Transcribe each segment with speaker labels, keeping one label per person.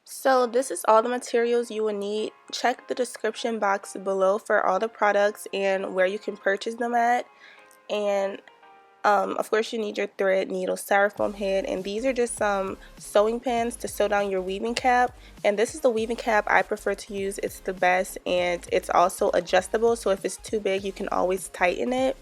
Speaker 1: So this is all the materials you will need. Check the description box below for all the products and where you can purchase them at. And of course you need your thread, needle, styrofoam head, and these are just some sewing pins to sew down your weaving cap. And this is the weaving cap I prefer to use. It's the best, and it's also adjustable, so if it's too big you can always tighten it.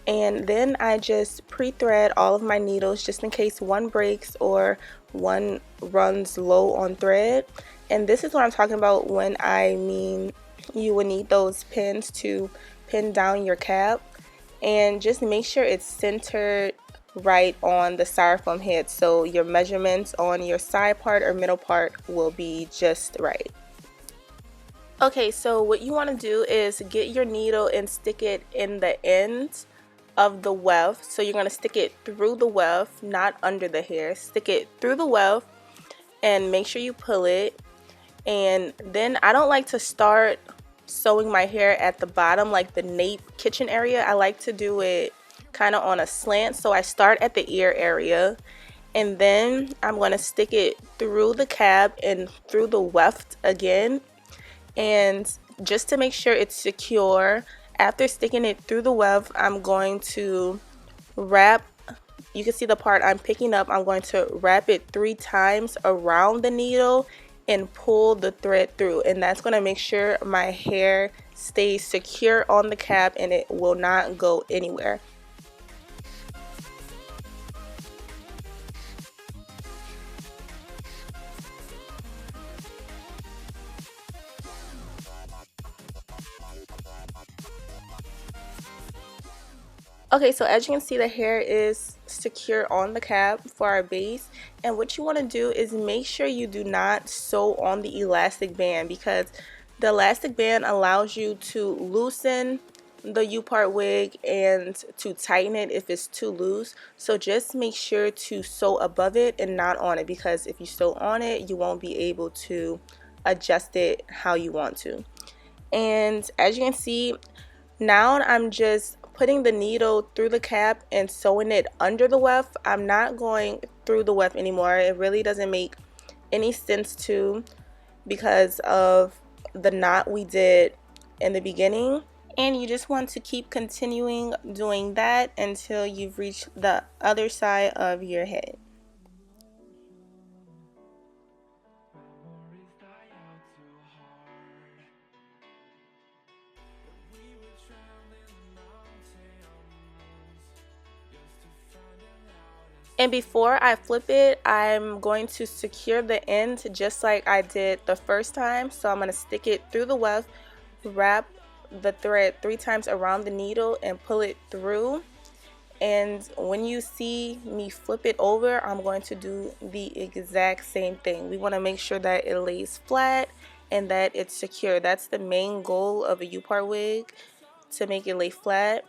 Speaker 1: And then I just pre-thread all of my needles just in case one breaks or one runs low on thread. And this is what I'm talking about when I mean you will need those pins to pin down your cap. And just make sure it's centered right on the styrofoam head, so your measurements on your side part or middle part will be just right. Okay, so what you want to do is get your needle and stick it in the end of the weft. So you're going to stick it through the weft, not under the hair. Stick it through the weft and make sure you pull it. And then I don't like to start sewing my hair at the bottom, like the nape kitchen area. I like to do it kind of on a slant, so I start at the ear area, and then I'm going to stick it through the cap and through the weft again. And just to make sure it's secure, after sticking it through the weft, I'm going to wrap, you can see the part I'm picking up, I'm going to wrap it 3 times around the needle and pull the thread through, and that's going to make sure my hair stays secure on the cap and it will not go anywhere. Okay, so as you can see, the hair is secure on the cap for our base, and what you want to do is make sure you do not sew on the elastic band, because the elastic band allows you to loosen the U-part wig and to tighten it if it's too loose. So just make sure to sew above it and not on it, because if you sew on it you won't be able to adjust it how you want to. And as you can see, now I'm just putting the needle through the cap and sewing it under the weft. I'm not going through the weft anymore. It really doesn't make any sense to, because of the knot we did in the beginning. And you just want to keep continuing doing that until you've reached the other side of your head. And before I flip it, I'm going to secure the end just like I did the first time. So I'm going to stick it through the weft, wrap the thread 3 times around the needle and pull it through. And when you see me flip it over, I'm going to do the exact same thing. We want to make sure that it lays flat and that it's secure. That's the main goal of a U-part wig, to make it lay flat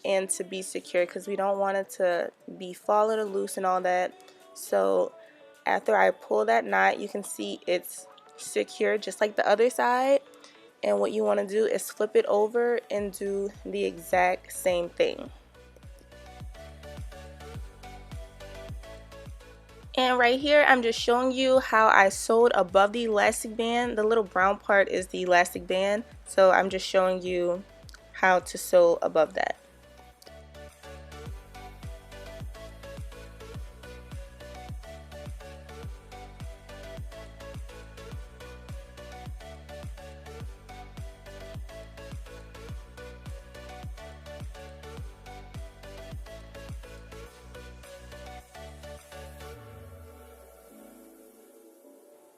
Speaker 1: and to be secure, because we don't want it to be falling or loose and all that. So after I pull that knot, you can see it's secure just like the other side. And what you want to do is flip it over and do the exact same thing. And right here I'm just showing you how I sewed above the elastic band. The little brown part is the elastic band, so I'm just showing you how to sew above that.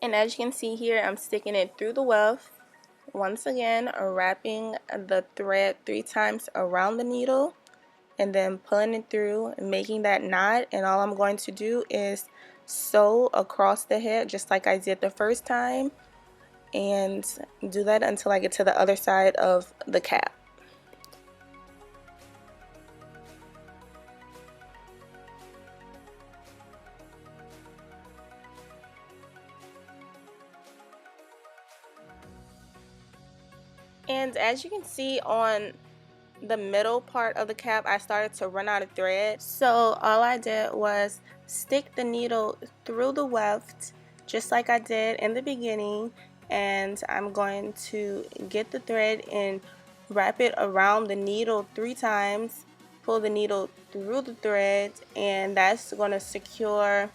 Speaker 1: And as you can see here, I'm sticking it through the weft. Once again, wrapping the thread 3 times around the needle and then pulling it through and making that knot. And all I'm going to do is sew across the head just like I did the first time, and do that until I get to the other side of the cap. And as you can see on the middle part of the cap, I started to run out of thread. So all I did was stick the needle through the weft, just like I did in the beginning, and I'm going to get the thread and wrap it around the needle 3 times, pull the needle through the thread, and that's going to secure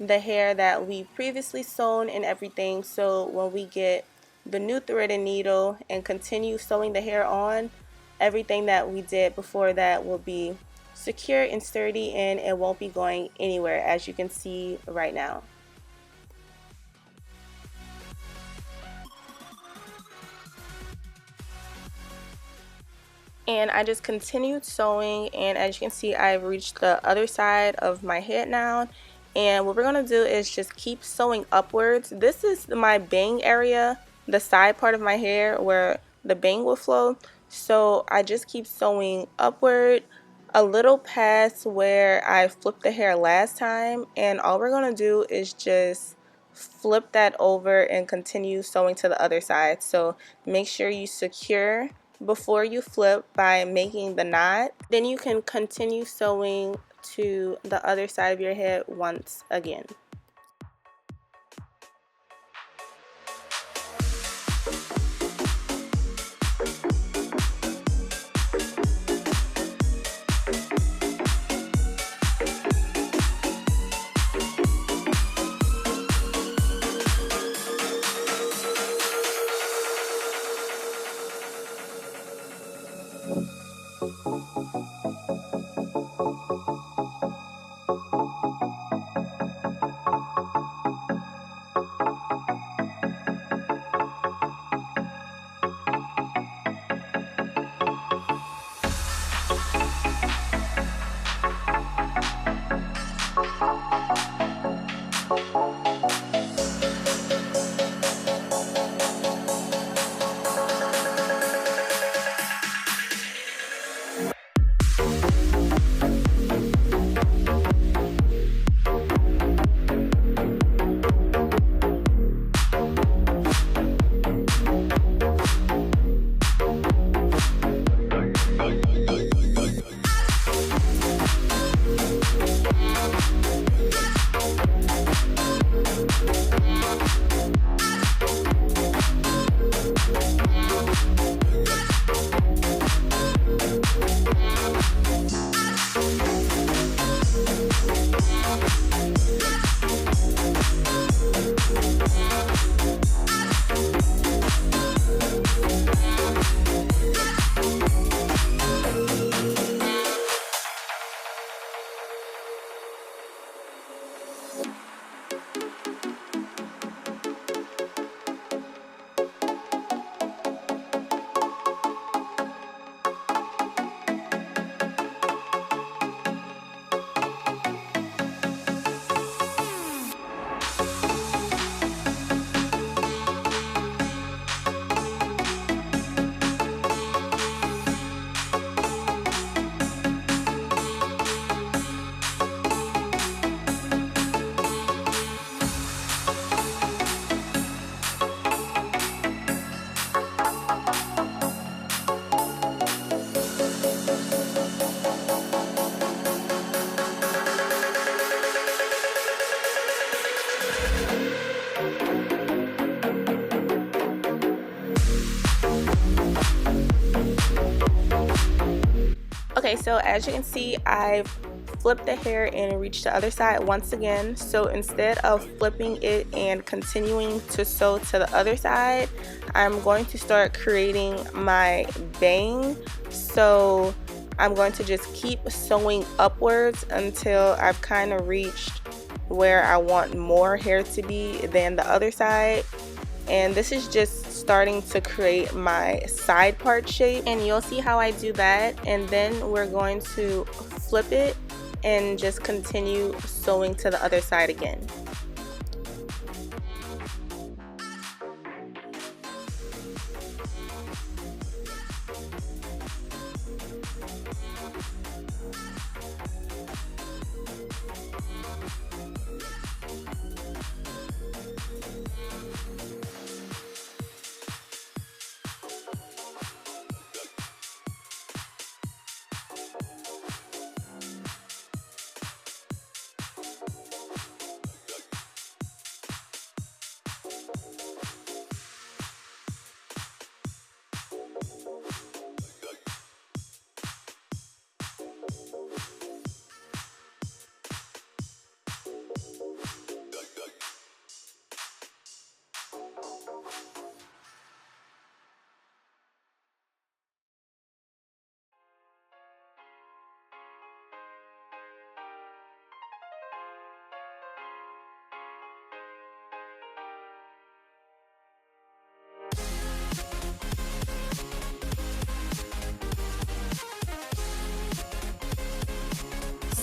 Speaker 1: the hair that we previously sewn and everything. So when we get the new thread and needle and continue sewing the hair on, everything that we did before that will be secure and sturdy, and it won't be going anywhere, as you can see right now. And I just continued sewing, and as you can see, I've reached the other side of my head now. And what we're going to do is just keep sewing upwards. This is my bang area, the side part of my hair where the bang will flow. So I just keep sewing upward a little past where I flipped the hair last time, and all we're going to do is just flip that over and continue sewing to the other side. So make sure you secure before you flip by making the knot. Then you can continue sewing to the other side of your head once again. Okay, so as you can see, I've flipped the hair and reached the other side once again. So instead of flipping it and continuing to sew to the other side, I'm going to start creating my bang. So I'm going to just keep sewing upwards until I've kind of reached where I want more hair to be than the other side. And this is just starting to create my side part shape, and you'll see how I do that. And then we're going to flip it and just continue sewing to the other side again.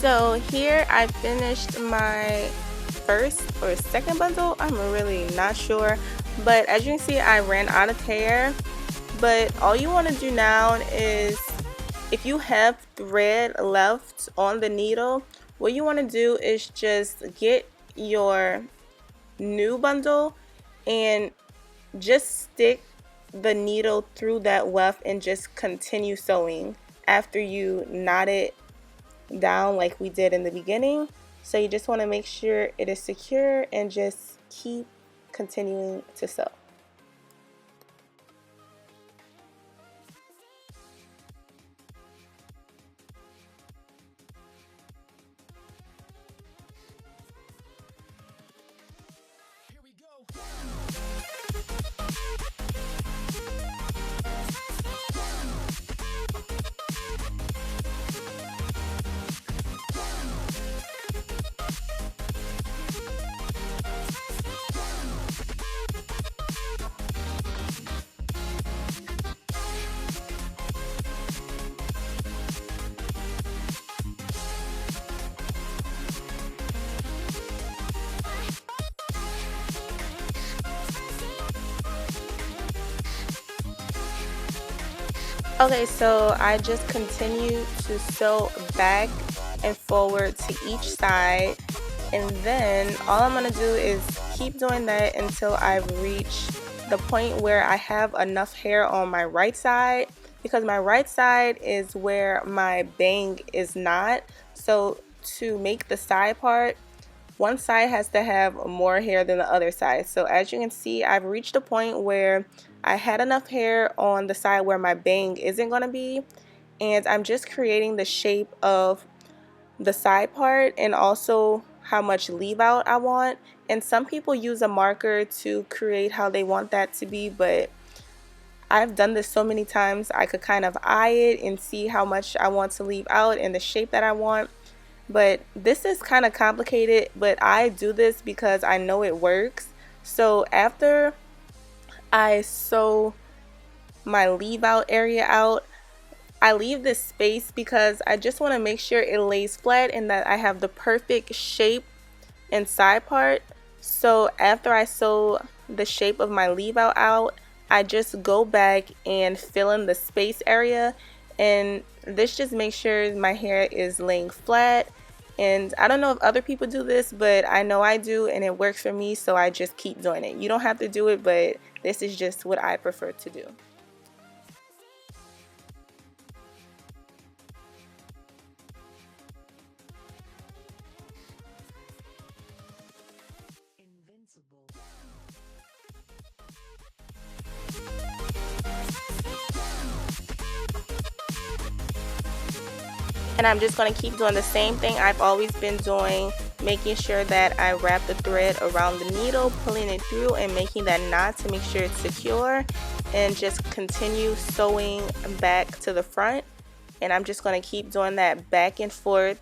Speaker 1: So here I finished my first or second bundle, I'm really not sure, but as you can see I ran out of hair. But all you want to do now is, if you have thread left on the needle, what you want to do is just get your new bundle and just stick the needle through that weft and just continue sewing after you knot it down like we did in the beginning. So you just want to make sure it is secure and just keep continuing to sew. Okay, so I just continue to sew back and forward to each side, and then all I'm going to do is keep doing that until I reach the point where I have enough hair on my right side, because my right side is where my bang is not. So to make the side part, one side has to have more hair than the other side. So as you can see, I've reached a point where I had enough hair on the side where my bang isn't going to be, and I'm just creating the shape of the side part and also how much leave out I want. And some people use a marker to create how they want that to be, but I've done this so many times I could kind of eye it and see how much I want to leave out and the shape that I want. But this is kind of complicated, but I do this because I know it works. So after I sew my leave out area out, I leave this space because I just want to make sure it lays flat and that I have the perfect shape and side part. So after I sew the shape of my leave out, I just go back and fill in the space area, and this just makes sure my hair is laying flat. And I don't know if other people do this, but I know I do, and it works for me, so I just keep doing it. You don't have to do it, but this is just what I prefer to do. And I'm just going to keep doing the same thing I've always been doing, making sure that I wrap the thread around the needle, pulling it through and making that knot to make sure it's secure, and just continue sewing back to the front. And I'm just going to keep doing that back and forth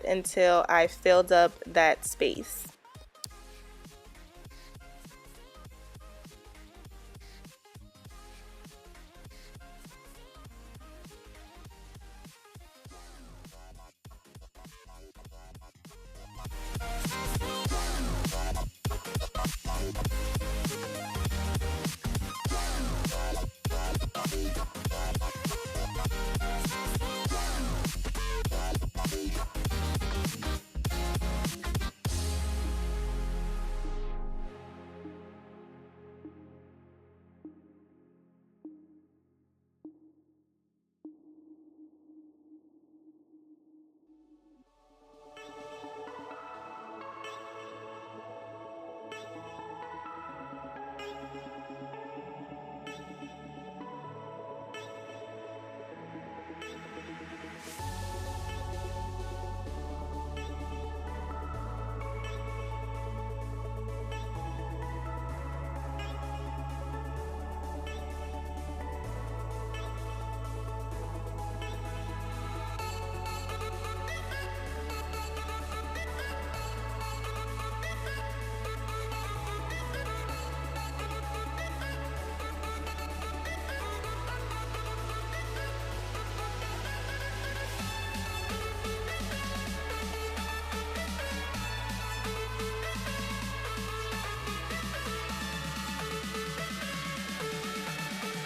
Speaker 1: until I filled up that space.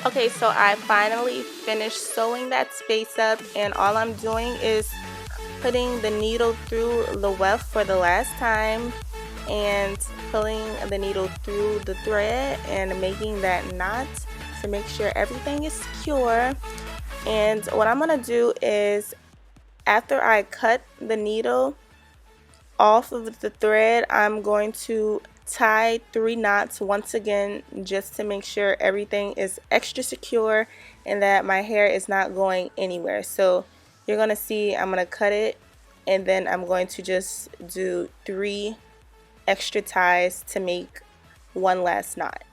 Speaker 1: Okay, so I finally finished sewing that space up, and all I'm doing is putting the needle through the weft for the last time and pulling the needle through the thread and making that knot to make sure everything is secure. And what I'm gonna do is, after I cut the needle off of the thread, I'm going to tie 3 knots once again, just to make sure everything is extra secure and that my hair is not going anywhere. So you're gonna see I'm gonna cut it, and then I'm going to just do 3 extra ties to make one last knot.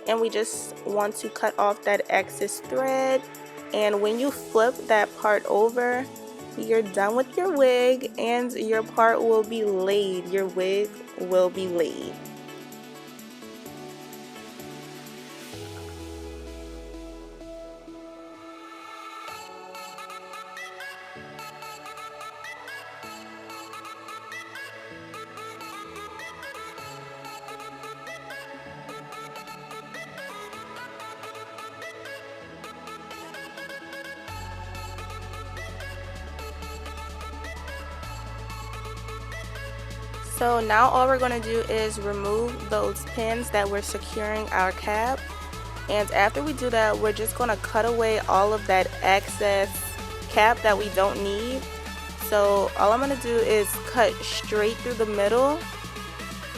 Speaker 1: And we just want to cut off that excess thread, and when you flip that part over, you're done with your wig and your part will be laid. Your wig will be laid. So now all we're going to do is remove those pins that we're securing our cap, and after we do that, we're just going to cut away all of that excess cap that we don't need. So all I'm going to do is cut straight through the middle,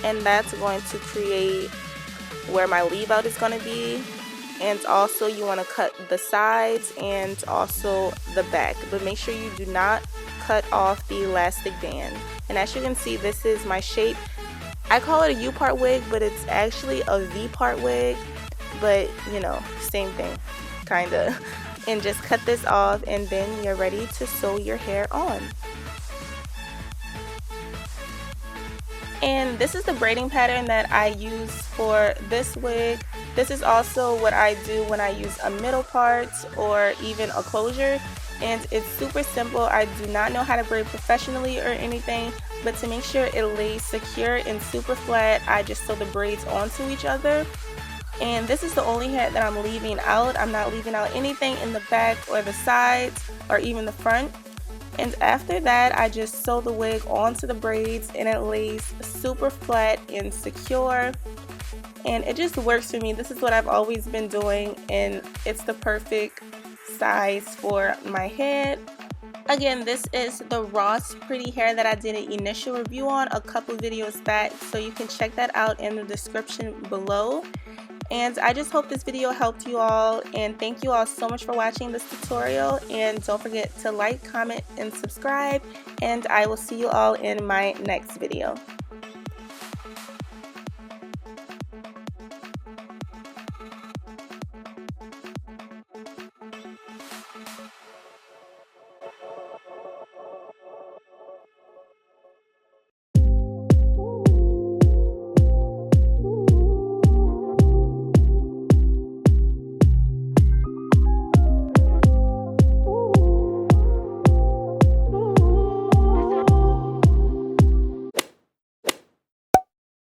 Speaker 1: and that's going to create where my leave out is going to be. And also you want to cut the sides and also the back, but make sure you do not cut off the elastic band. And as you can see, this is my shape. I call it a U-part wig, but it's actually a V-part wig, but you know, same thing kinda. And just cut this off, and then you're ready to sew your hair on. And this is the braiding pattern that I use for this wig. This is also what I do when I use a middle part or even a closure. And it's super simple. I do not know how to braid professionally or anything, but to make sure it lays secure and super flat, I just sew the braids onto each other. And this is the only hair that I'm leaving out. I'm not leaving out anything in the back or the sides or even the front. And after that, I just sew the wig onto the braids, and it lays super flat and secure, and it just works for me. This is what I've always been doing, and it's the perfect size for my head. Again, this is the Ross Pretty hair that I did an initial review on a couple videos back, so you can check that out in the description below. And I just hope this video helped you all, and thank you all so much for watching this tutorial, and don't forget to like, comment, and subscribe, and I will see you all in my next video.